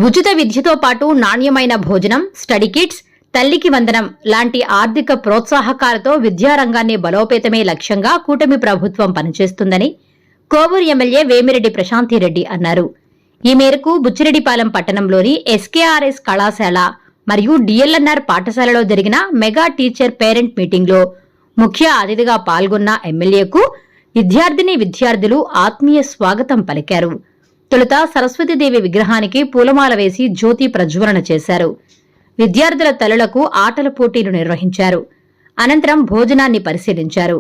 ఉచిత విద్యతో పాటు నాణ్యమైన భోజనం, స్టడీ కిట్స్, తల్లికి వందనం లాంటి ఆర్థిక ప్రోత్సాహకాలతో విద్యారంగాన్ని బలోపేతమే లక్ష్యంగా కూటమి ప్రభుత్వం పనిచేస్తుందని కోవూరు ఎమ్మెల్యే వేమిరెడ్డి ప్రశాంతిరెడ్డి అన్నారు. ఈ మేరకు బుచ్చిరెడ్డిపాలెం పట్టణంలోని ఎస్కేఆర్ఎస్ కళాశాల మరియు డిఎల్ఎన్ఆర్ పాఠశాలలో జరిగిన మెగా టీచర్ పేరెంట్ మీటింగ్లో ముఖ్య అతిథిగా పాల్గొన్న ఎమ్మెల్యేకు విద్యార్థులు ఆత్మీయ స్వాగతం పలికారు. తొలుత సరస్వతీదేవి విగ్రహానికి పూలమాల వేసి జ్యోతి ప్రజ్వలన చేశారు. విద్యార్థుల తల్లులకు ఆటల పోటీలు నిర్వహించారు. అనంతరం భోజనాన్ని పరిశీలించారు.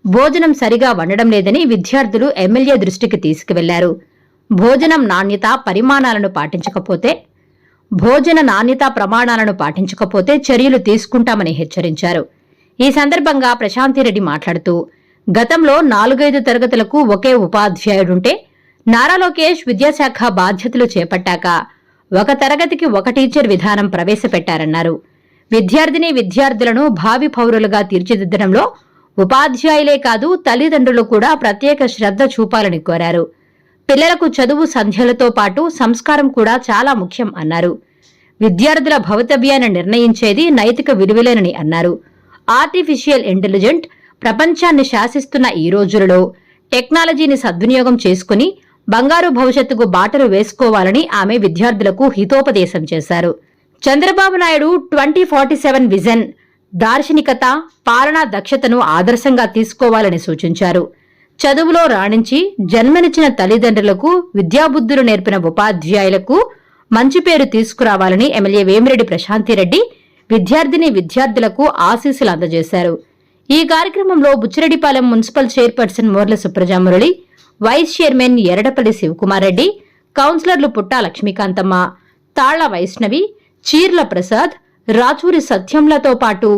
భోజనం సరిగా వండడం లేదని విద్యార్థులు ఎమ్మెల్యే దృష్టికి తీసుకువెళ్లారు. భోజన నాణ్యతా ప్రమాణాలను పాటించకపోతే చర్యలు తీసుకుంటామని హెచ్చరించారు. ఈ సందర్భంగా ప్రశాంతిరెడ్డి మాట్లాడుతూ, గతంలో 4-5 తరగతులకు ఒకే ఉపాధ్యాయుడుంటే నారా లోకేష్ విద్యాశాఖ బాధ్యతలు చేపట్టాక ఒక తరగతికి ఒక టీచర్ విధానం ప్రవేశపెట్టారన్నారు. విద్యార్థులను భావి పౌరులుగా తీర్చిదిద్దడంలో ఉపాధ్యాయులే కాదు తల్లిదండ్రులు కూడా ప్రత్యేక శ్రద్ధ చూపాలని కోరారు. పిల్లలకు చదువు సంధ్యలతో పాటు సంస్కారం కూడా చాలా ముఖ్యం అన్నారు. విద్యార్థుల భవితవ్యాన్ని నిర్ణయించేది నైతిక విలువలేనని అన్నారు. ఆర్టిఫిషియల్ ఇంటెలిజెంట్ ప్రపంచాన్ని శాసిస్తున్న ఈ రోజులలో టెక్నాలజీని సద్వినియోగం చేసుకుని బంగారు భవిష్యత్తుకు బాటలు వేసుకోవాలని ఆమె విద్యార్థులకు హితోపదేశం చేశారు. చంద్రబాబు నాయుడు 2047 విజన్, దార్శనికత, పాలనా దక్షతను ఆదర్శంగా తీసుకోవాలని సూచించారు. చదువులో రాణించి జన్మనిచ్చిన తల్లిదండ్రులకు విద్యాబుద్ధులు నేర్పిన ఉపాధ్యాయులకు మంచి పేరు తీసుకురావాలని ఎమ్మెల్యే వేమిరెడ్డి ప్రశాంతిరెడ్డి విద్యార్థులకు ఆశీస్సులు అందజేశారు. ఈ కార్యక్రమంలో Buchireddypalem municipal chairperson Morla Suprajamurali, vice chairman Eradapalli Sivakumar Reddy, కౌన్సిలర్లు పుట్టా లక్ష్మీకాంతమ్మ, తాళ్ల వైష్ణవి, చీర్ల ప్రసాద్, రాచూరి సత్యంలతో పాటు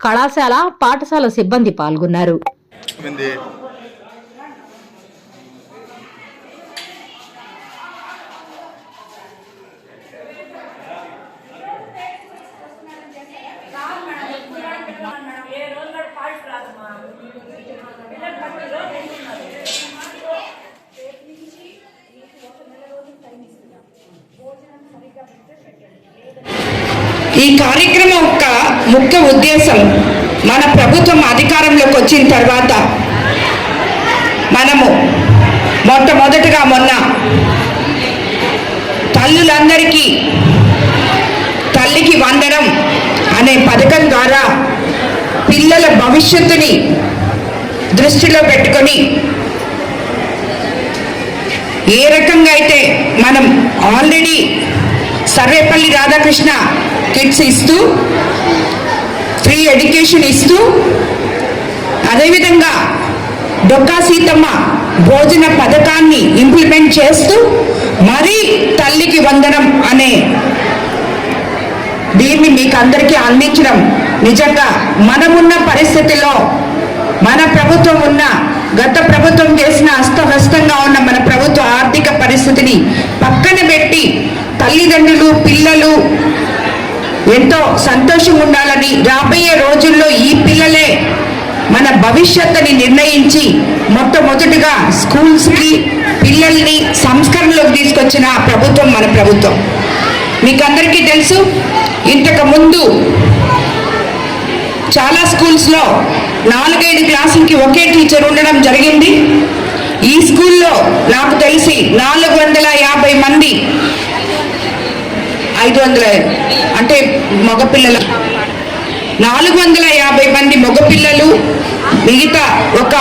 కళాశాల, పాఠశాల సిబ్బంది పాల్గొన్నారు. ఈ కార్యక్రమం యొక్క ముఖ్య ఉద్దేశం, మన ప్రభుత్వం అధికారంలోకి వచ్చిన తర్వాత మనము మొట్టమొదటగా మొన్న తల్లులందరికీ తల్లికి వందనం అనే పథకం ద్వారా పిల్లల భవిష్యత్తుని దృష్టిలో పెట్టుకొని ఏ రకంగా అయితే మనం ఆల్రెడీ సర్వేపల్లి రాధాకృష్ణ కిట్స్ ఇస్తూ, ఫ్రీ ఎడ్యుకేషన్ ఇస్తూ, అదేవిధంగా డొక్కా సీతమ్మ భోజన పథకాన్ని ఇంప్లిమెంట్ చేస్తూ మరీ తల్లికి వందనం అనే దీన్ని మీకు అందరికీ అందించడం నిజంగా మనమున్న పరిస్థితిలో, మన ప్రభుత్వం ఉన్న గత ప్రభుత్వం చేసిన అస్తవ్యస్తంగా ఉన్న మన ప్రభుత్వ ఆర్థిక పరిస్థితిని పక్కన పెట్టి తల్లిదండ్రులు, పిల్లలు ఎంతో సంతోషంగా ఉండాలని, రాబోయే రోజుల్లో ఈ పిల్లలే మన భవిష్యత్తుని నిర్ణయించి మొట్టమొదటిగా స్కూల్స్కి పిల్లల్ని సంస్కరణలోకి తీసుకొచ్చిన ప్రభుత్వం మన ప్రభుత్వం. మీకు అందరికీ తెలుసు, ఇంతకు ముందు చాలా స్కూల్స్లో 4-5 క్లాసులకి ఒకే టీచర్ ఉండడం జరిగింది. ఈ స్కూల్లో నాకు తెలిసి 450 మంది, 500 అంటే మగపిల్లలు, 450 మంది మగపిల్లలు, మిగతా ఒక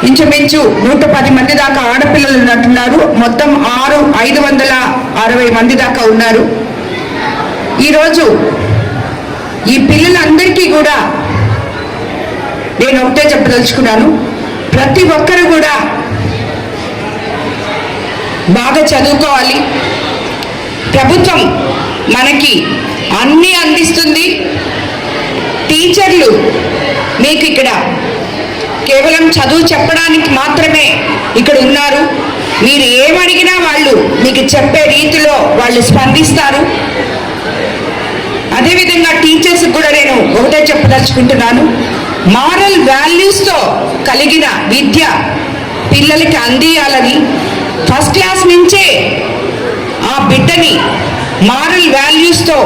ఇంచుమించు 110 మంది దాకా ఆడపిల్లలు ఉన్నట్టున్నారు. మొత్తం 560 మంది దాకా ఉన్నారు. ఈరోజు ఈ పిల్లలందరికీ కూడా నేను ఒకటే చెప్పదలుచుకున్నాను, ప్రతి ఒక్కరు కూడా బాగా చదువుకోవాలి. ప్రభుత్వం మనకి అన్నీ అందిస్తుంది. టీచర్లు మీకు ఇక్కడ కేవలం చదువు చెప్పడానికి మాత్రమే ఇక్కడ ఉన్నారు. మీరు ఏమడిగినా వాళ్ళు మీకు చెప్పే రీతిలో వాళ్ళు స్పందిస్తారు. అదేవిధంగా టీచర్స్ కూడా నేను ఒకటే చెప్పదలుచుకుంటున్నాను, మారల్ వాల్యూస్తో కలిగిన విద్య పిల్లలకి అందియాలని ఫస్ట్ క్లాస్ నుంచే ఆ బిడ్డని మారల్ వాల్యూస్తో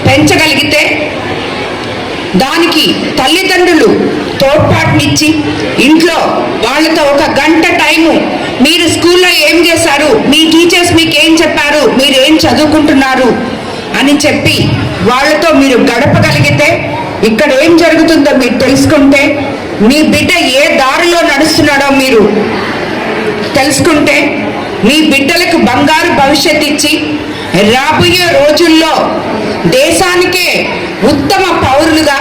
పెంచగలిగితే దానికి తల్లిదండ్రులు తోడ్పాటునిచ్చి ఇంట్లో వాళ్ళతో ఒక గంట టైము మీరు స్కూల్లో ఏం చేశారు, మీ టీచర్స్ మీకు ఏం చెప్పారు, మీరు ఏం చదువుకుంటున్నారు అని చెప్పి వాళ్ళతో మీరు గడపగలిగితే ఇక్కడ ఏం జరుగుతుందో మీరు తెలుసుకుంటే, మీ బిడ్డ ఏ దారిలో నడుస్తున్నాడో మీరు తెలుసుకుంటే, మీ బిడ్డలకు బంగారు భవిష్యత్తు ఇచ్చి రాబోయే రోజుల్లో దేశానికే ఉత్తమ పౌరులుగా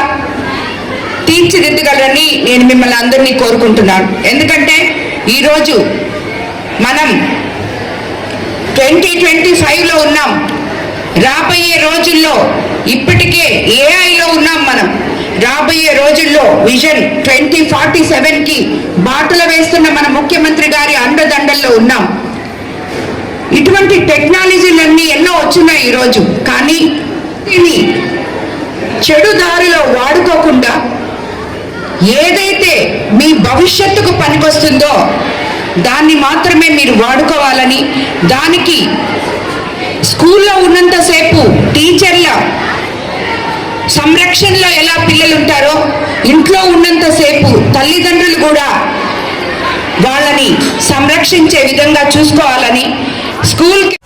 తీర్చిదిద్దగలరని నేను మిమ్మల్ని అందరినీ కోరుకుంటున్నాను. ఎందుకంటే ఈరోజు మనం 2025లో ఉన్నాం. రాబోయే రోజుల్లో ఇప్పటికే ఏఐలో ఉన్నాం. మనం రాబోయే రోజుల్లో విజన్ 2047కి బాటలు వేస్తున్న మన ముఖ్యమంత్రి గారి అండదండల్లో ఉన్నాం. ఇటువంటి టెక్నాలజీలన్నీ ఎన్నో వచ్చున్నాయి ఈరోజు. కానీ దీన్ని చెడు దారిలో వాడుకోకుండా ఏదైతే మీ భవిష్యత్తుకు పనికొస్తుందో దాన్ని మాత్రమే మీరు వాడుకోవాలని, దానికి స్కూల్లో ఉన్నంతసేపు టీచర్ల సంరక్షణలో ఎలా పిల్లలు ఉంటారో ఇంట్లో ఉన్నంతసేపు తల్లిదండ్రులు కూడా వాళ్ళని సంరక్షించే విధంగా చూసుకోవాలని, స్కూల్కి